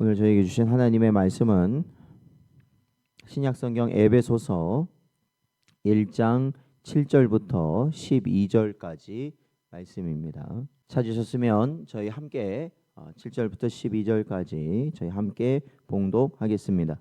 오늘 저에게 주신 하나님의 말씀은 신약성경 에베소서 1장 7절부터 12절까지 말씀입니다. 찾으셨으면 저희 함께 7절부터 12절까지 저희 함께 봉독하겠습니다.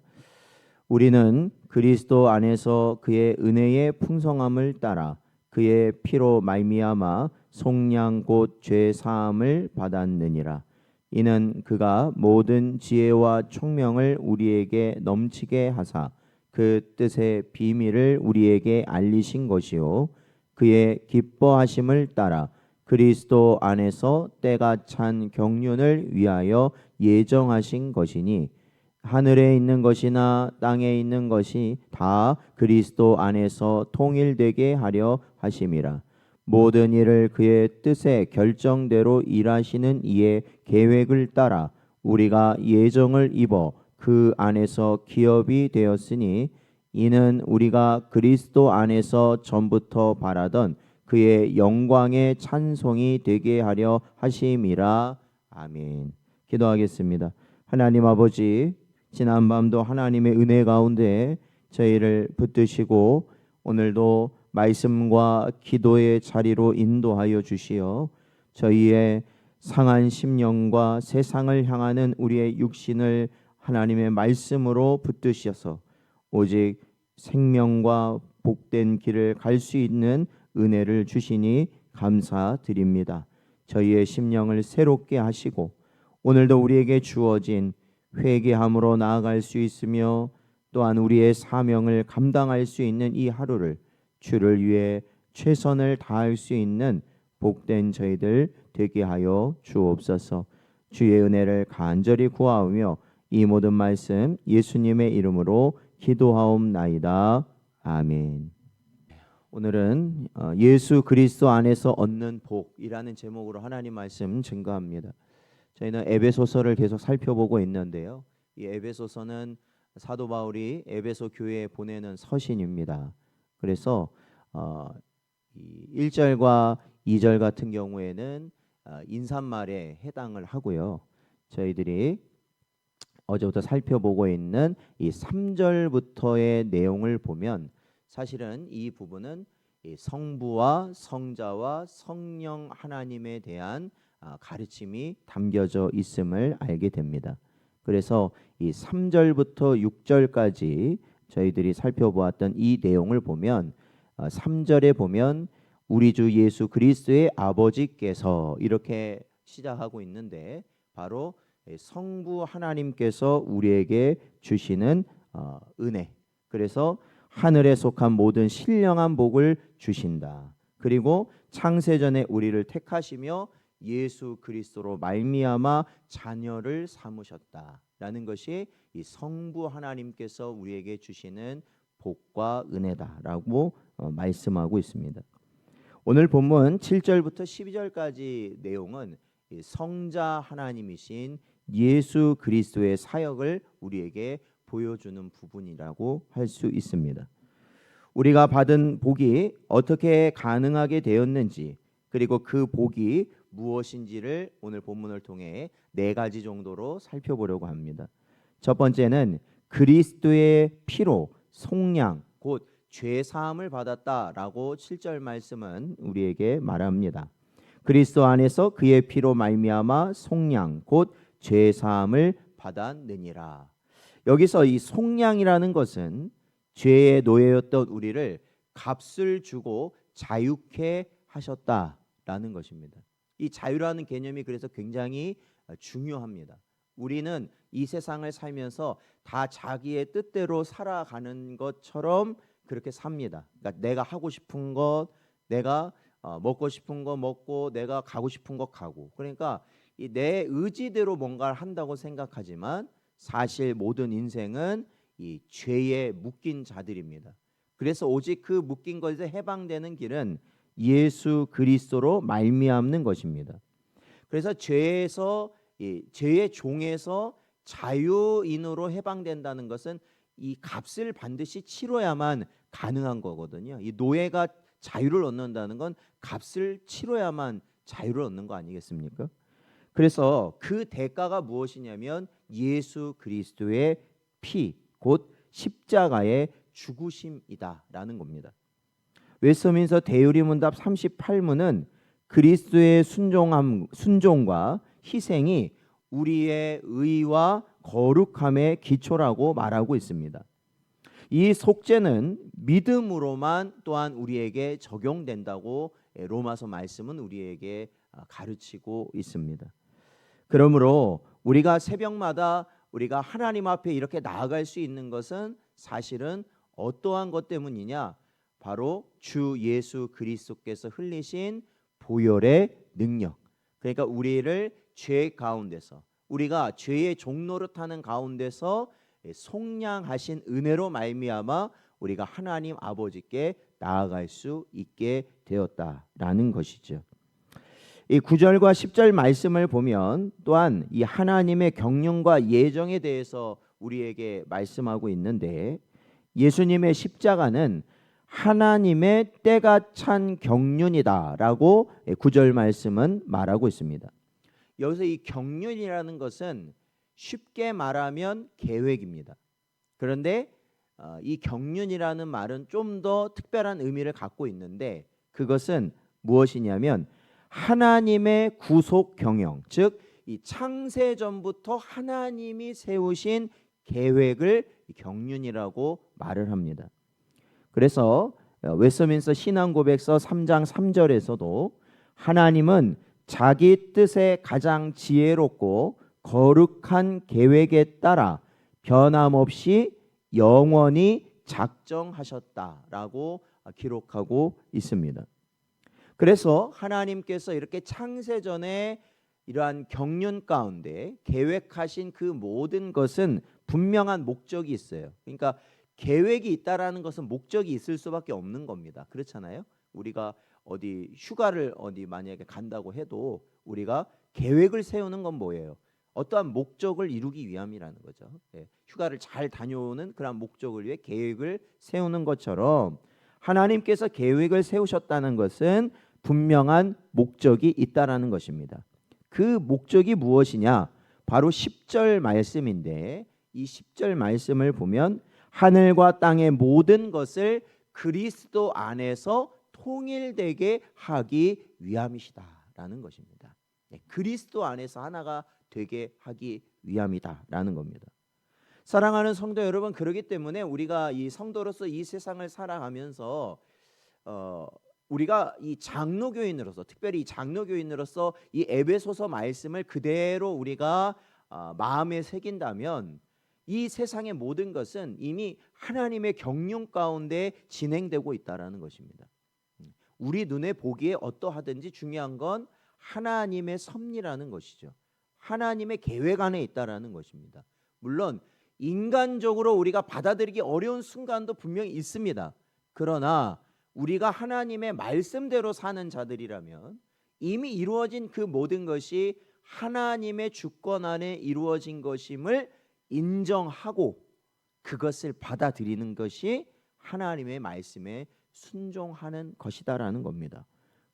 우리는 그리스도 안에서 그의 은혜의 풍성함을 따라 그의 피로 말미암아 속량 곧 죄 사함을 받았느니라. 이는 그가 모든 지혜와 총명을 우리에게 넘치게 하사 그 뜻의 비밀을 우리에게 알리신 것이요 그의 기뻐하심을 따라 그리스도 안에서 때가 찬 경륜을 위하여 예정하신 것이니 하늘에 있는 것이나 땅에 있는 것이 다 그리스도 안에서 통일되게 하려 하심이라. 모든 일을 그의 뜻의 결정대로 일하시는 이의 계획을 따라 우리가 예정을 입어 그 안에서 기업이 되었으니 이는 우리가 그리스도 안에서 전부터 바라던 그의 영광의 찬송이 되게 하려 하심이라. 아멘. 기도하겠습니다. 하나님 아버지, 지난 밤도 하나님의 은혜 가운데 저희를 붙드시고 오늘도 말씀과 기도의 자리로 인도하여 주시어 저희의 상한 심령과 세상을 향하는 우리의 육신을 하나님의 말씀으로 붙드셔서 오직 생명과 복된 길을 갈 수 있는 은혜를 주시니 감사드립니다. 저희의 심령을 새롭게 하시고 오늘도 우리에게 주어진 회개함으로 나아갈 수 있으며 또한 우리의 사명을 감당할 수 있는 이 하루를 주를 위해 최선을 다할 수 있는 복된 저희들 되게 하여 주옵소서. 주의 은혜를 간절히 구하오며 이 모든 말씀 예수님의 이름으로 기도하옵나이다. 아멘. 오늘은 예수 그리스도 안에서 얻는 복이라는 제목으로 하나님 말씀 증거합니다. 저희는 에베소서를 계속 살펴보고 있는데요. 이 에베소서는 사도 바울이 에베소 교회에 보내는 서신입니다. 그래서 1절과 2절 같은 경우에는 인사말에 해당을 하고요. 저희들이 어제부터 살펴보고 있는 이 3절부터의 내용을 보면 사실은 이 부분은 이 성부와 성자와 성령 하나님에 대한 가르침이 담겨져 있음을 알게 됩니다. 그래서 이 3절부터 6절까지 저희들이 살펴보았던 이 내용을 보면 3절에 보면 우리 주 예수 그리스도의 아버지께서 이렇게 시작하고 있는데 바로 성부 하나님께서 우리에게 주시는 은혜, 그래서 하늘에 속한 모든 신령한 복을 주신다. 그리고 창세전에 우리를 택하시며 예수 그리스도로 말미암아 자녀를 삼으셨다라는 것이 이 성부 하나님께서 우리에게 주시는 복과 은혜다라고 말씀하고 있습니다. 오늘 본문 7절부터 12절까지 내용은 이 성자 하나님이신 예수 그리스도의 사역을 우리에게 보여주는 부분이라고 할 수 있습니다. 우리가 받은 복이 어떻게 가능하게 되었는지 그리고 그 복이 무엇인지를 오늘 본문을 통해 4가지 정도로 살펴보려고 합니다. 첫 번째는 그리스도의 피로 속량 곧 죄사함을 받았다라고 7절 말씀은 우리에게 말합니다. 그리스도 안에서 그의 피로 말미암아 속량 곧 죄사함을 받았느니라. 여기서 이 속량이라는 것은 죄의 노예였던 우리를 값을 주고 자유케 하셨다라는 것입니다. 이 자유라는 개념이 그래서 굉장히 중요합니다. 우리는 이 세상을 살면서 다 자기의 뜻대로 살아가는 것처럼 그렇게 삽니다. 그러니까 내가 하고 싶은 것, 내가 먹고 싶은 거 먹고, 내가 가고 싶은 거 가고. 그러니까 이 내 의지대로 뭔가를 한다고 생각하지만 사실 모든 인생은 이 죄에 묶인 자들입니다. 그래서 오직 그 묶인 것에 해방되는 길은 예수 그리스도로 말미암는 것입니다. 그래서 죄에서 죄의 종에서 자유인으로 해방된다는 것은 이 값을 반드시 치러야만 가능한 거거든요. 이 노예가 자유를 얻는다는 건 값을 치러야만 자유를 얻는 거 아니겠습니까? 그래서 그 대가가 무엇이냐면 예수 그리스도의 피, 곧 십자가의 죽으심이다라는 겁니다. 웨스트민스터 대유리문답 38문은 그리스도의 순종과 희생이 우리의 의와 거룩함의 기초라고 말하고 있습니다. 이 속죄는 믿음으로만 또한 우리에게 적용된다고 로마서 말씀은 우리에게 가르치고 있습니다. 그러므로 우리가 새벽마다 우리가 하나님 앞에 이렇게 나아갈 수 있는 것은 사실은 어떠한 것 때문이냐? 바로 주 예수 그리스도께서 흘리신 보혈의 능력. 그러니까 우리를 죄 가운데서, 우리가 죄의 종노릇하는 가운데서 속량하신 은혜로 말미암아 우리가 하나님 아버지께 나아갈 수 있게 되었다라는 것이죠. 이 9절과 10절 말씀을 보면 또한 이 하나님의 경륜과 예정에 대해서 우리에게 말씀하고 있는데, 예수님의 십자가는 하나님의 때가 찬 경륜이다라고 9절 말씀은 말하고 있습니다. 여기서 이 경륜이라는 것은 쉽게 말하면 계획입니다. 그런데 이 경륜이라는 말은 좀 더 특별한 의미를 갖고 있는데, 그것은 무엇이냐면 하나님의 구속 경영, 즉 이 창세 전부터 하나님이 세우신 계획을 경륜이라고 말을 합니다. 그래서 웨스트민스터 신앙고백서 3장 3절에서도 하나님은 자기 뜻에 가장 지혜롭고 거룩한 계획에 따라 변함없이 영원히 작정하셨다라고 기록하고 있습니다. 그래서 하나님께서 이렇게 창세전에 이러한 경륜 가운데 계획하신 그 모든 것은 분명한 목적이 있어요. 그러니까 계획이 있다라는 것은 목적이 있을 수밖에 없는 겁니다. 그렇잖아요. 우리가 어디 휴가를 어디 만약에 간다고 해도 우리가 계획을 세우는 건 뭐예요? 어떠한 목적을 이루기 위함이라는 거죠. 휴가를 잘 다녀오는 그런 목적을 위해 계획을 세우는 것처럼 하나님께서 계획을 세우셨다는 것은 분명한 목적이 있다라는 것입니다. 그 목적이 무엇이냐? 바로 10절 말씀인데, 이 10절 말씀을 보면 하늘과 땅의 모든 것을 그리스도 안에서 통일되게 하기 위함이시다라는 것입니다. 그리스도 안에서 하나가 되게 하기 위함이다라는 겁니다. 사랑하는 성도 여러분, 그렇기 때문에 우리가 이 성도로서 이 세상을 살아가면서 우리가 이 장로교인으로서, 특별히 이 장로교인으로서 이 에베소서 말씀을 그대로 우리가 마음에 새긴다면 이 세상의 모든 것은 이미 하나님의 경륜 가운데 진행되고 있다라는 것입니다. 우리 눈에 보기에 어떠하든지 중요한 건 하나님의 섭리라는 것이죠. 하나님의 계획 안에 있다라는 것입니다. 물론 인간적으로 우리가 받아들이기 어려운 순간도 분명히 있습니다. 그러나 우리가 하나님의 말씀대로 사는 자들이라면 이미 이루어진 그 모든 것이 하나님의 주권 안에 이루어진 것임을 인정하고 그것을 받아들이는 것이 하나님의 말씀에 순종하는 것이다라는 겁니다.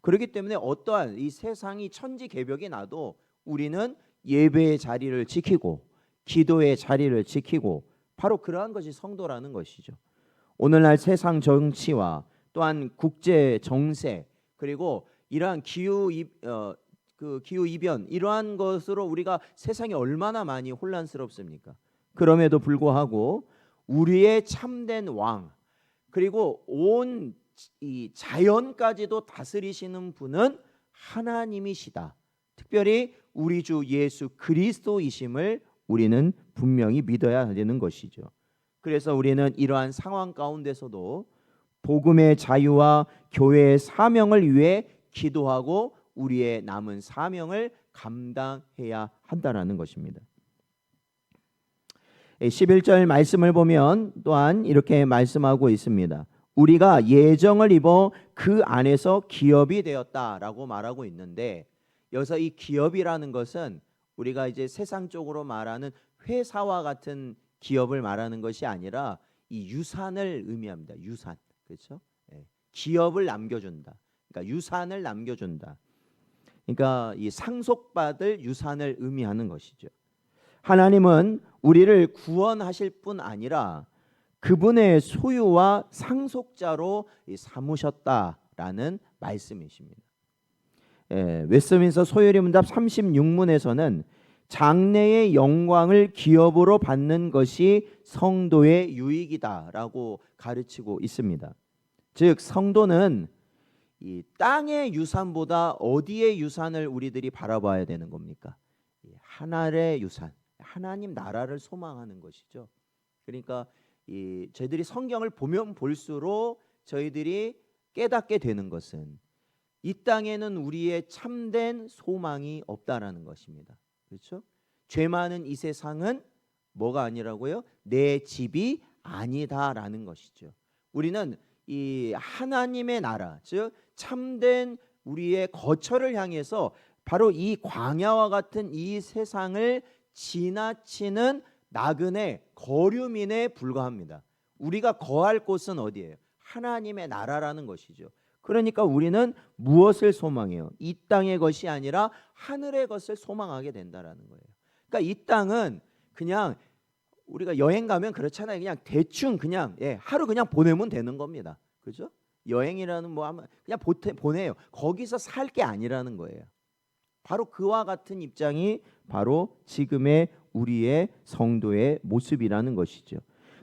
그렇기 때문에 어떠한 이 세상이 천지개벽이 나도 우리는 예배의 자리를 지키고 기도의 자리를 지키고, 바로 그러한 것이 성도라는 것이죠. 오늘날 세상 정치와 또한 국제 정세, 그리고 이러한 기후 이변, 이러한 것으로 우리가 세상이 얼마나 많이 혼란스럽습니까? 그럼에도 불구하고 우리의 참된 왕, 그리고 온 이 자연까지도 다스리시는 분은 하나님이시다. 특별히 우리 주 예수 그리스도이심을 우리는 분명히 믿어야 되는 것이죠. 그래서 우리는 이러한 상황 가운데서도 복음의 자유와 교회의 사명을 위해 기도하고 우리의 남은 사명을 감당해야 한다라는 것입니다. 11절 말씀을 보면 또한 이렇게 말씀하고 있습니다. 우리가 예정을 입어 그 안에서 기업이 되었다라고 말하고 있는데, 여기서 이 기업이라는 것은 우리가 이제 세상적으로 말하는 회사와 같은 기업을 말하는 것이 아니라 이 유산을 의미합니다. 유산, 그렇죠? 기업을 남겨준다. 그러니까 유산을 남겨준다. 그러니까 이 상속받을 유산을 의미하는 것이죠. 하나님은 우리를 구원하실 뿐 아니라 그분의 소유와 상속자로 삼으셨다라는 말씀이십니다. 웨스트민스터 소요리 문답 36문에서는 장래의 영광을 기업으로 받는 것이 성도의 유익이다라고 가르치고 있습니다. 즉 성도는 이 땅의 유산보다 어디의 유산을 우리들이 바라봐야 되는 겁니까? 하늘의 유산, 하나님 나라를 소망하는 것이죠. 그러니까 저희들이 성경을 보면 볼수록 저희들이 깨닫게 되는 것은 이 땅에는 우리의 참된 소망이 없다라는 것입니다. 그렇죠? 죄 많은 이 세상은 뭐가 아니라고요? 내 집이 아니다라는 것이죠. 우리는 이 하나님의 나라, 즉 참된 우리의 거처를 향해서 바로 이 광야와 같은 이 세상을 지나치는 나그네 거류민에 불과합니다. 우리가 거할 곳은 어디예요? 하나님의 나라라는 것이죠. 그러니까 우리는 무엇을 소망해요? 이 땅의 것이 아니라 하늘의 것을 소망하게 된다라는 거예요. 그러니까 이 땅은 그냥 우리가 여행 가면 그렇잖아요. 그냥 대충 그냥 하루 그냥 보내면 되는 겁니다. 그죠? 여행이라는 뭐 하면 그냥 보내요. 거기서 살 게 아니라는 거예요. 바로 그와 같은 입장이 바로 지금의 우리의 성도의 모습이라는 것이죠.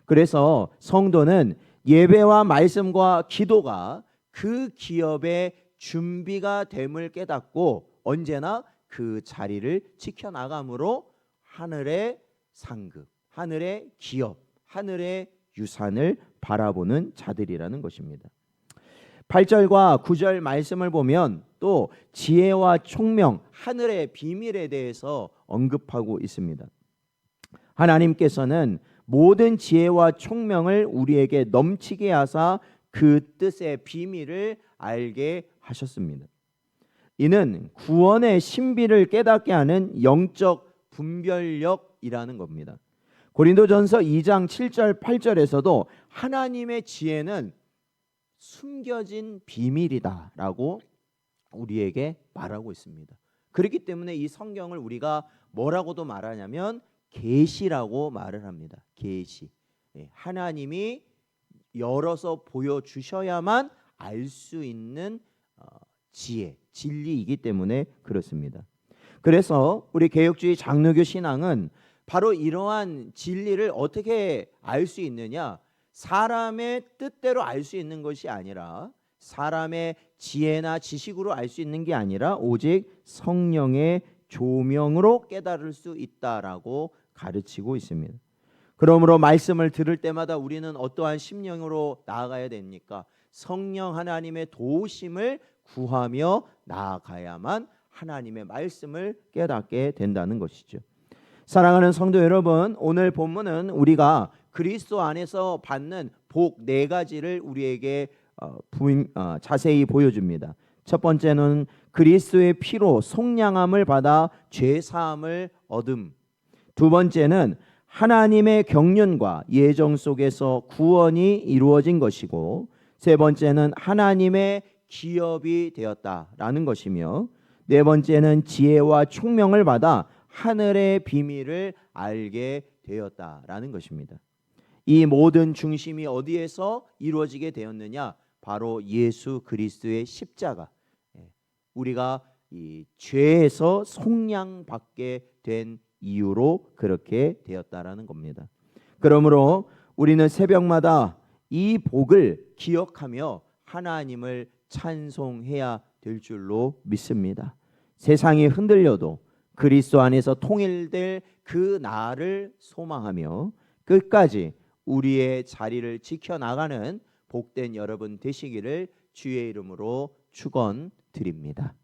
그래서 성도는 예배와 말씀과 기도가 그 기업의 준비가 됨을 깨닫고 언제나 그 자리를 지켜나감으로 하늘의 상급, 하늘의 기업, 하늘의 유산을 바라보는 자들이라는 것입니다. 8절과 9절 말씀을 보면 또 지혜와 총명, 하늘의 비밀에 대해서 언급하고 있습니다. 하나님께서는 모든 지혜와 총명을 우리에게 넘치게 하사 그 뜻의 비밀을 알게 하셨습니다. 이는 구원의 신비를 깨닫게 하는 영적 분별력이라는 겁니다. 고린도전서 2장 7절 8절에서도 하나님의 지혜는 숨겨진 비밀이다라고 우리에게 말하고 있습니다. 그렇기 때문에 이 성경을 우리가 뭐라고도 말하냐면 계시라고 말을 합니다. 계시. 하나님이 열어서 보여주셔야만 알 수 있는 지혜, 진리이기 때문에 그렇습니다. 그래서 우리 개혁주의 장로교 신앙은 바로 이러한 진리를 어떻게 알 수 있느냐? 사람의 뜻대로 알 수 있는 것이 아니라 사람의 지혜나 지식으로 알 수 있는 게 아니라 오직 성령의 조명으로 깨달을 수 있다라고 가르치고 있습니다. 그러므로 말씀을 들을 때마다 우리는 어떠한 심령으로 나아가야 됩니까? 성령 하나님의 도우심을 구하며 나아가야만 하나님의 말씀을 깨닫게 된다는 것이죠. 사랑하는 성도 여러분, 오늘 본문은 우리가 그리스도 안에서 받는 복 4가지를 우리에게 자세히 보여줍니다. 첫 번째는 그리스도의 피로 속량함을 받아 죄 사함을 얻음. 두 번째는 하나님의 경륜과 예정 속에서 구원이 이루어진 것이고, 세 번째는 하나님의 기업이 되었다라는 것이며, 네 번째는 지혜와 총명을 받아 하늘의 비밀을 알게 되었다라는 것입니다. 이 모든 중심이 어디에서 이루어지게 되었느냐? 바로 예수 그리스도의 십자가. 우리가 이 죄에서 속량받게 된 이유로 그렇게 되었다라는 겁니다. 그러므로 우리는 새벽마다 이 복을 기억하며 하나님을 찬송해야 될 줄로 믿습니다. 세상이 흔들려도 그리스도 안에서 통일될 그 날을 소망하며 끝까지 우리의 자리를 지켜나가는 복된 여러분 되시기를 주의 이름으로 축원드립니다.